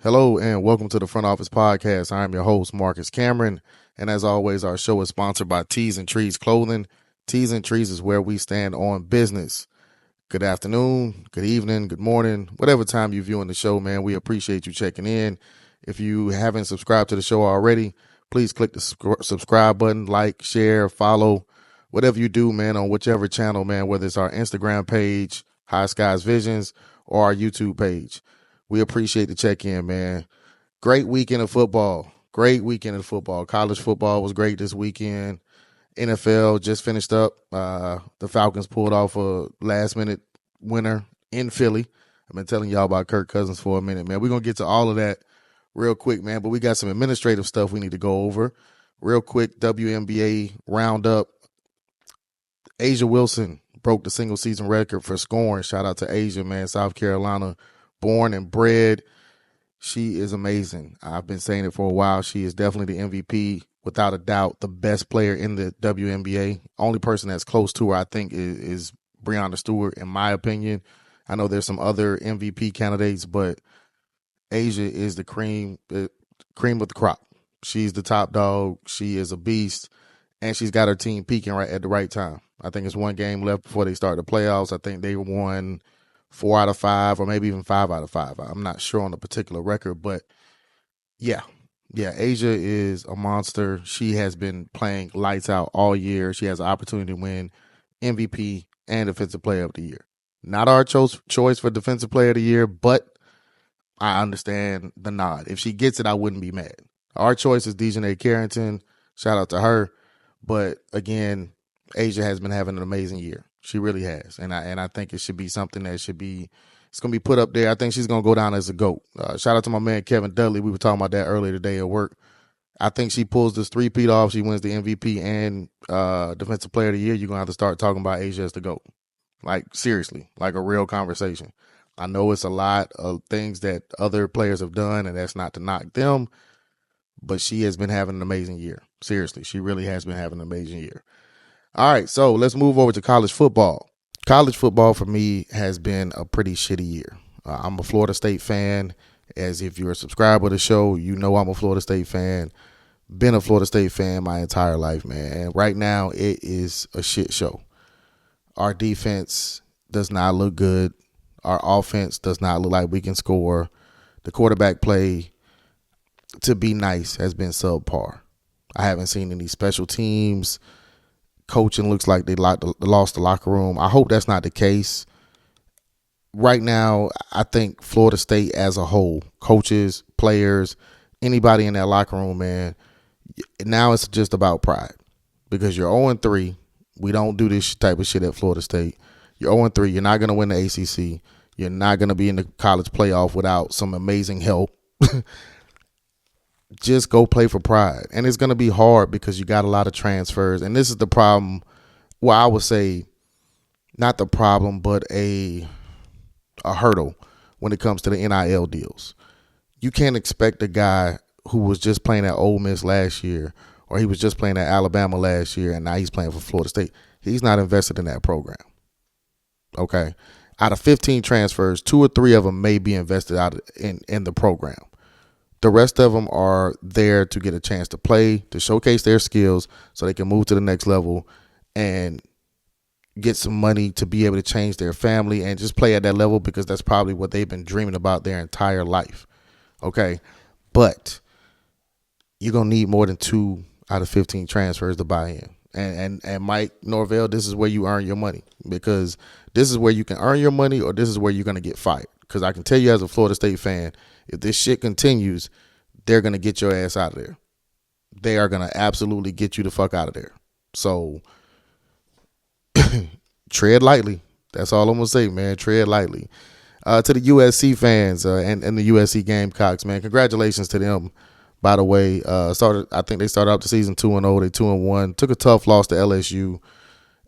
Hello and welcome to the Front Office Podcast. I am your host, Marcus Cameron. And as always, our show is sponsored by Tees and Trees Clothing. Tees and Trees is where we stand on business. Good afternoon, good evening, good morning, whatever time you're viewing the show, man. We appreciate you checking in. If you haven't subscribed to the show already, please click the subscribe button, like, share, follow, whatever you do, man, on whichever channel, man, whether it's our Instagram page, High Skies Visions, or our YouTube page. We appreciate the check-in, man. Great weekend of football. Great weekend of football. College football was great this weekend. NFL just finished up. The Falcons pulled off a last-minute winner in Philly. I've been telling y'all about Kirk Cousins for a minute, man. We're going to get to all of that real quick, man. But we got some administrative stuff we need to go over. Real quick, WNBA roundup. Asia Wilson broke the single-season record for scoring. Shout out to Asia, man. South Carolina, born and bred. She is amazing. I've been saying it for a while. She is definitely the MVP, without a doubt, the best player in the WNBA. Only person that's close to her, I think, is Breonna Stewart, in my opinion. I know there's some other MVP candidates, but Asia is the cream of the crop. She's the top dog. She is a beast, and she's got her team peaking right at the right time. I think it's one game left before they start the playoffs. I think they won 4 out of 5 or maybe even 5 out of 5. I'm not sure on the particular record, but yeah, Asia is a monster. She has been playing lights out all year. She has an opportunity to win MVP and Defensive Player of the Year. Not our choice for Defensive Player of the Year, but I understand the nod. If she gets it, I wouldn't be mad. Our choice is Dejanay Carrington. Shout out to her. But again, Asia has been having an amazing year. She really has. And I think it should be something that should be, it's going to be put up there. I think she's going to go down as a GOAT. Shout out to my man, Kevin Dudley. We were talking about that earlier today at work. I think she pulls this three-peat off. She wins the MVP and Defensive Player of the Year. You're going to have to start talking about Asia as the GOAT. Like, seriously, like a real conversation. I know it's a lot of things that other players have done, and that's not to knock them, but she has been having an amazing year. Seriously, she really has been having an amazing year. All right, so let's move over to college football. College football for me has been a pretty shitty year. I'm a Florida State fan. As if you're a subscriber to the show, you know I'm a Florida State fan. Been a Florida State fan my entire life, man. And right now, it is a shit show. Our defense does not look good. Our offense does not look like we can score. The quarterback play, to be nice, has been subpar. I haven't seen any special teams. Coaching looks like they lost the locker room. I hope that's not the case. Right now, I think Florida State as a whole, coaches, players, anybody in that locker room, man, now it's just about pride. Because you're 0-3. We don't do this type of shit at Florida State. You're 0-3. You're not going to win the ACC. You're not going to be in the college playoff without some amazing help. Just go play for pride. And it's going to be hard because you got a lot of transfers. And this is the problem. Well, I would say not the problem, but a hurdle when it comes to the NIL deals. You can't expect a guy who was just playing at Ole Miss last year, or he was just playing at Alabama last year, and now he's playing for Florida State. He's not invested in that program. Okay? Out of 15 transfers, 2 or 3 of them may be invested out in the program. The rest of them are there to get a chance to play, to showcase their skills so they can move to the next level and get some money to be able to change their family and just play at that level because that's probably what they've been dreaming about their entire life. Okay? But you're going to need more than 2 out of 15 transfers to buy in. And Mike Norvell, this is where you earn your money because this is where you can earn your money or this is where you're going to get fired. Because I can tell you as a Florida State fan, if this shit continues, they're going to get your ass out of there. They are going to absolutely get you the fuck out of there. So tread lightly. That's all I'm going to say, man. Tread lightly. To the USC fans and the USC Gamecocks, man, congratulations to them. By the way, I think they started out the season 2-0. They 2-1. Took a tough loss to LSU.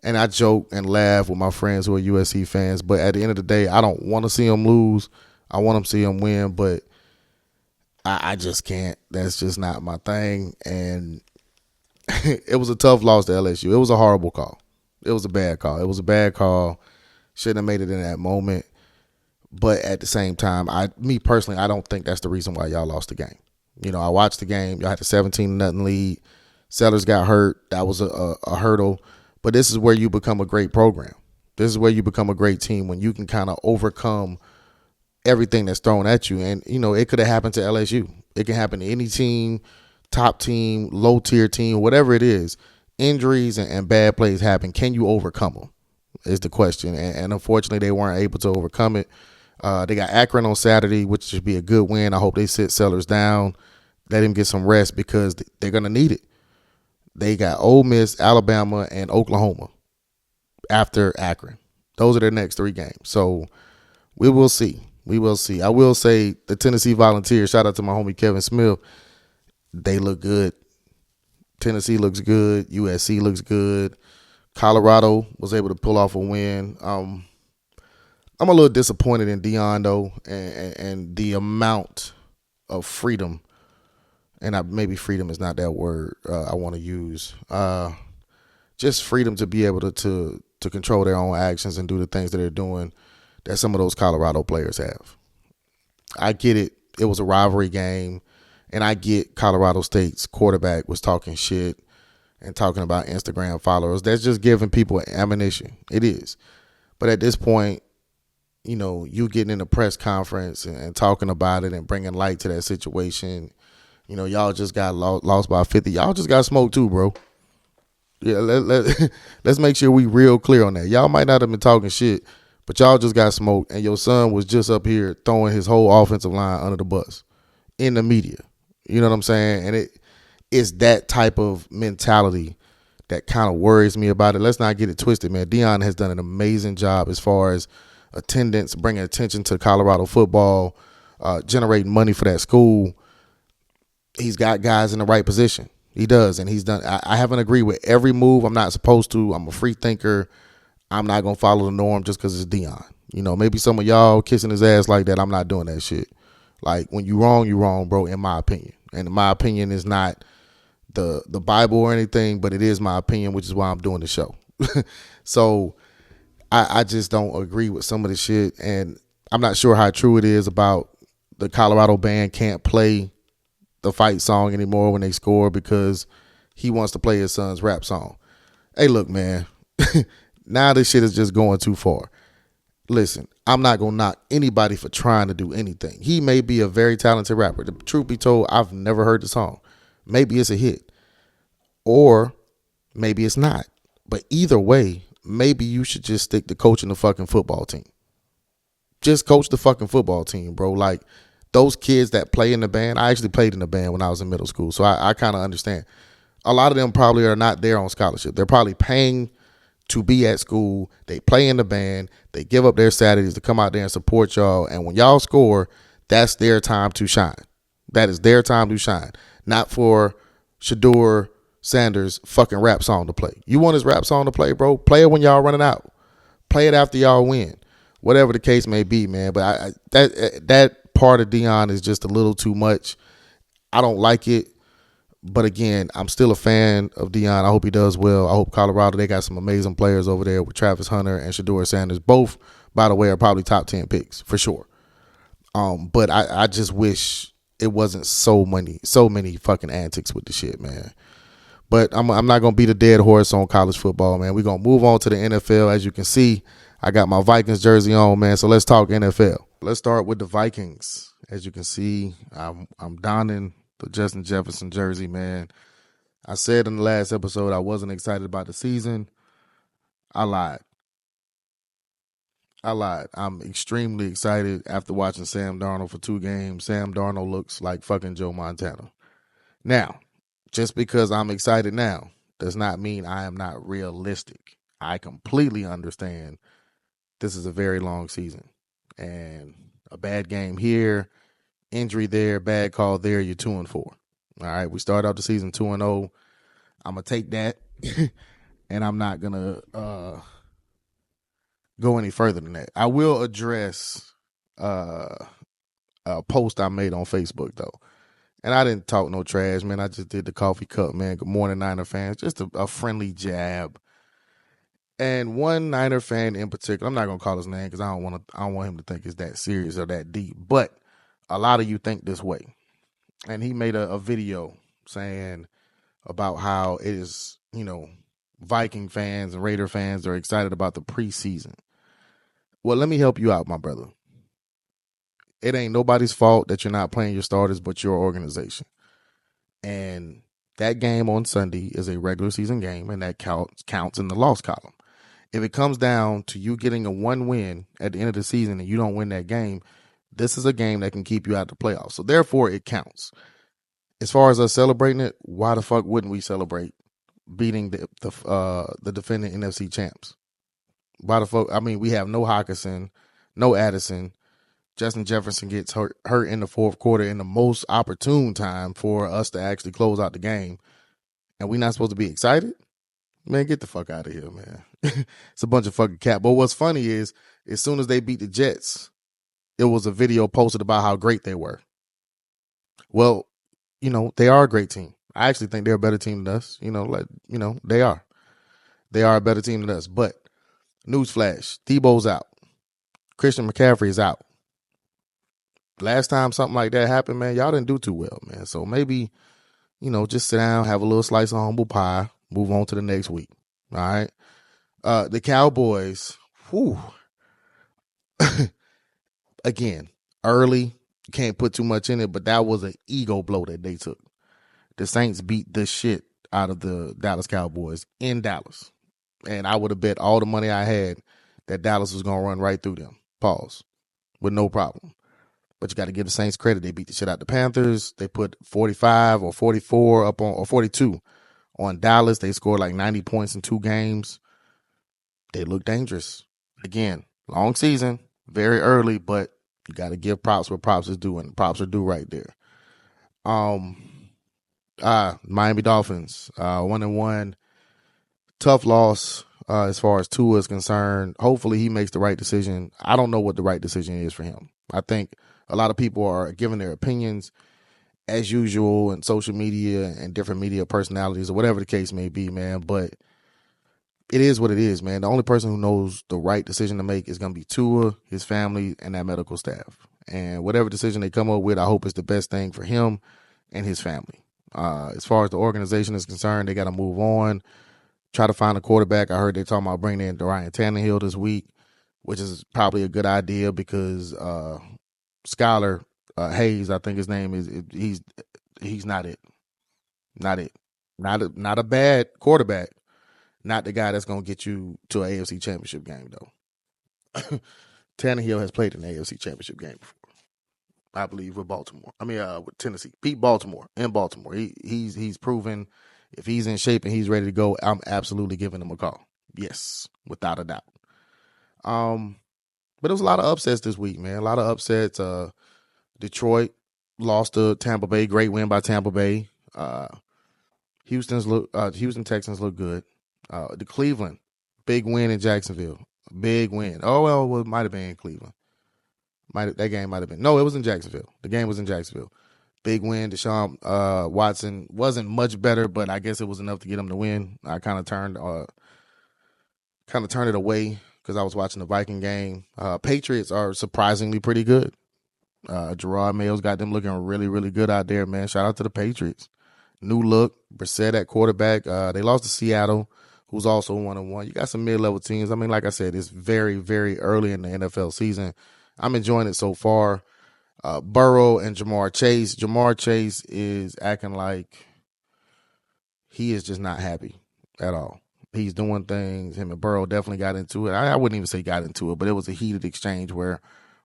And I joke and laugh with my friends who are USC fans. But at the end of the day, I don't want to see them lose. I want them to see them win. But I just can't. That's just not my thing. And it was a tough loss to LSU. It was a horrible call. It was a bad call. Shouldn't have made it in that moment. But at the same time, me personally, I don't think that's the reason why y'all lost the game. I watched the game. Y'all had a 17-0 lead. Sellers got hurt. That was a hurdle. But this is where you become a great program. This is where you become a great team when you can kind of overcome everything that's thrown at you. And, it could have happened to LSU. It can happen to any team, top team, low tier team, whatever it is. Injuries and bad plays happen. Can you overcome them is the question. And unfortunately, they weren't able to overcome it. They got Akron on Saturday, which should be a good win. I hope they sit Sellers down, let him get some rest because they're going to need it. They got Ole Miss, Alabama, and Oklahoma after Akron. Those are their next 3 games. So we will see. We will see. I will say the Tennessee Volunteers, shout out to my homie Kevin Smith, they look good. Tennessee looks good. USC looks good. Colorado was able to pull off a win. I'm a little disappointed in Deion, though, and the amount of freedom, and maybe freedom is not that word I want to use. Just freedom to be able to control their own actions and do the things that they're doing that some of those Colorado players have. I get it. It was a rivalry game, and I get Colorado State's quarterback was talking shit and talking about Instagram followers. That's just giving people ammunition. It is. But at this point, you getting in a press conference and talking about it and bringing light to that situation. Y'all just got lost by 50. Y'all just got smoked too, bro. Yeah, let's make sure we real clear on that. Y'all might not have been talking shit, but y'all just got smoked, and your son was just up here throwing his whole offensive line under the bus in the media. You know what I'm saying? And it's that type of mentality that kind of worries me about it. Let's not get it twisted, man. Deion has done an amazing job as far as attendance, bringing attention to Colorado football, generating money for that school. He's got guys in the right position. He does, and he's done. I haven't agreed with every move. I'm not supposed to. I'm a free thinker. I'm not going to follow the norm just because it's Deion. Maybe some of y'all kissing his ass like that. I'm not doing that shit. Like, when you wrong, bro, in my opinion. And my opinion is not the Bible or anything, but it is my opinion, which is why I'm doing the show. So I just don't agree with some of the shit, and I'm not sure how true it is about the Colorado band can't play the fight song anymore when they score because he wants to play his son's rap song. Hey, look, man, now this shit is just going too far. Listen, I'm not going to knock anybody for trying to do anything. He may be a very talented rapper. The truth be told, I've never heard the song. Maybe it's a hit, or maybe it's not. But either way, maybe you should just stick to coaching the fucking football team. Just coach the fucking football team, bro. Like, those kids that play in the band, I actually played in the band when I was in middle school, so I kind of understand. A lot of them probably are not there on scholarship. They're probably paying to be at school. They play in the band. They give up their Saturdays to come out there and support y'all. And when y'all score, that's their time to shine. That is their time to shine. Not for Shador Sanders' fucking rap song to play. You want his rap song to play, bro? Play it when y'all running out. Play it after y'all win. Whatever the case may be, man. But that part of Deion is just a little too much. I don't like it. But again, I'm still a fan of Deion. I hope he does well. I hope Colorado, they got some amazing players over there with Travis Hunter and Shador Sanders. Both, by the way, are probably top 10 picks for sure. But I just wish it wasn't so many fucking antics with the shit, man. But I'm not going to beat a dead horse on college football, man. We're going to move on to the NFL. As you can see, I got my Vikings jersey on, man. So let's talk NFL. Let's start with the Vikings. As you can see, I'm donning the Justin Jefferson jersey, man. I said in the last episode I wasn't excited about the season. I lied. I'm extremely excited after watching Sam Darnold for 2 games. Sam Darnold looks like fucking Joe Montana. Now, just because I'm excited now does not mean I am not realistic. I completely understand this is a very long season. And a bad game here, injury there, bad call there, you're 2-4. All right, we start out the season 2-0. I'm going to take that, and I'm not going to go any further than that. I will address a post I made on Facebook, though. And I didn't talk no trash, man. I just did the coffee cup, man. Good morning, Niner fans. Just a friendly jab And one Niner fan in particular, I'm not gonna call his name because I don't want him to think it's that serious or that deep. But a lot of you think this way. And he made a video saying about how it is, Viking fans and Raider fans are excited about the preseason. Well, let me help you out, my brother. It ain't nobody's fault that you're not playing your starters but your organization. And that game on Sunday is a regular season game, and that counts in the loss column. If it comes down to you getting a one win at the end of the season and you don't win that game, this is a game that can keep you out of the playoffs. So therefore, it counts. As far as us celebrating it, why the fuck wouldn't we celebrate beating the defending NFC champs? Why the fuck? I mean, we have no Hawkinson, no Addison. Justin Jefferson gets hurt in the fourth quarter in the most opportune time for us to actually close out the game. And we not supposed to be excited? Man, get the fuck out of here, man. It's a bunch of fucking cap. But what's funny is, as soon as they beat the Jets, it was a video posted about how great they were. Well, they are a great team. I actually think they're a better team than us. They are. They are a better team than us. But newsflash, Tebow's out. Christian McCaffrey is out. Last time something like that happened, man, y'all didn't do too well, man. So maybe, just sit down, have a little slice of humble pie, move on to the next week. All right. The Cowboys, again, early, can't put too much in it, but that was an ego blow that they took. The Saints beat the shit out of the Dallas Cowboys in Dallas. And I would have bet all the money I had that Dallas was going to run right through them. Pause. With no problem. But you got to give the Saints credit. They beat the shit out the Panthers. They put 45 or 44 up on, or 42 on Dallas. They scored like 90 points in 2 games. They look dangerous. Again, long season, very early, but you got to give props where props is due, and props are due right there. Miami Dolphins, 1-1. Tough loss as far as Tua is concerned. Hopefully he makes the right decision. I don't know what the right decision is for him. I think a lot of people are giving their opinions as usual in social media and different media personalities or whatever the case may be, man. But it is what it is, man. The only person who knows the right decision to make is going to be Tua, his family, and that medical staff. And whatever decision they come up with, I hope it's the best thing for him and his family. As far as the organization is concerned, they got to move on, try to find a quarterback. I heard they talking about bringing in Ryan Tannehill this week, which is probably a good idea because Skylar Hayes, I think his name is, he's not it. Not it. Not a bad quarterback. Not the guy that's going to get you to an AFC championship game, though. Tannehill has played in the AFC championship game before, I believe, with Baltimore. With Tennessee. Beat Baltimore in Baltimore. He's proven if he's in shape and he's ready to go, I'm absolutely giving him a call. Yes, without a doubt. But there was a lot of upsets this week, man. A lot of upsets. Detroit lost to Tampa Bay. Great win by Tampa Bay. Houston Texans look good. The Cleveland, big win in Jacksonville. Big win. Well, it might have been in Cleveland. That game might have been. No, it was in Jacksonville. The game was in Jacksonville. Big win. Deshaun Watson wasn't much better, but I guess it was enough to get him to win. I kind of turned it away because I was watching the Viking game. Patriots are surprisingly pretty good. Gerard Mayo's got them looking really, really good out there, man. Shout out to the Patriots. New look. Brissett at quarterback. They lost to Seattle, who's also 1-1. You got some mid-level teams. I mean, like I said, it's very, very early in the NFL season. I'm enjoying it so far. Burrow and Jamar Chase. Jamar Chase is acting like he is just not happy at all. He's doing things. Him and Burrow definitely got into it. I wouldn't even say got into it, but it was a heated exchange where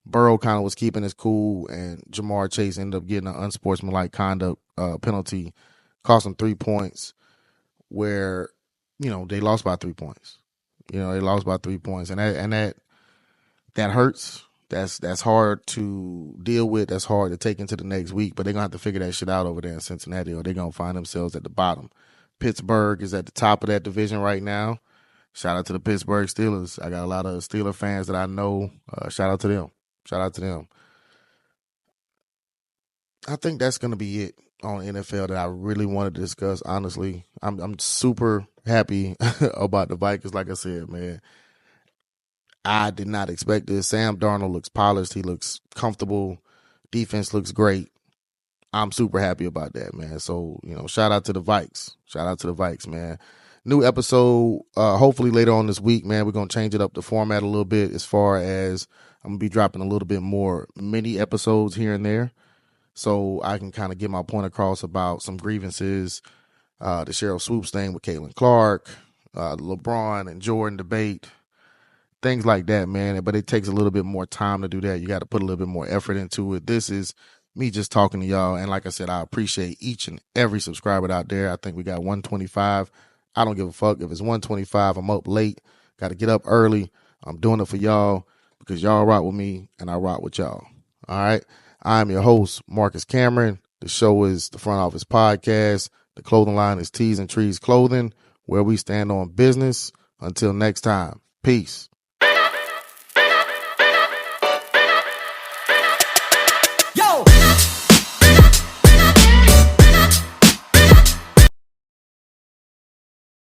Burrow kind of was keeping his cool, and Jamar Chase ended up getting an unsportsmanlike conduct penalty, cost him 3 points, where they lost by 3 points. They lost by 3 points, and that hurts. That's hard to deal with. That's hard to take into the next week. But they're gonna have to figure that shit out over there in Cincinnati, or they're gonna find themselves at the bottom. Pittsburgh is at the top of that division right now. Shout out to the Pittsburgh Steelers. I got a lot of Steeler fans that I know. Shout out to them. I think that's gonna be it on NFL that I really wanted to discuss. Honestly, I'm super happy about the Vikings. Like I said, man, I did not expect this. Sam Darnold looks polished. He looks comfortable. Defense looks great. I'm super happy about that, man. So, shout out to the Vikes. Shout out to the Vikes, man. New episode, hopefully later on this week, man. We're going to change it up the format a little bit as far as I'm going to be dropping a little bit more mini episodes here and there so I can kind of get my point across about some grievances, the Cheryl Swoops thing with Caitlin Clark, LeBron and Jordan debate, things like that, man. But it takes a little bit more time to do that. You got to put a little bit more effort into it. This is me just talking to y'all. And like I said, I appreciate each and every subscriber out there. I think we got 125. I don't give a fuck. If it's 125, I'm up late. Got to get up early. I'm doing it for y'all because y'all rock with me and I rock with y'all. All right. I'm your host, Marcus Cameron. The show is the Front Office Podcast. The clothing line is Tees and Trees Clothing, where we stand on business. Until next time, peace.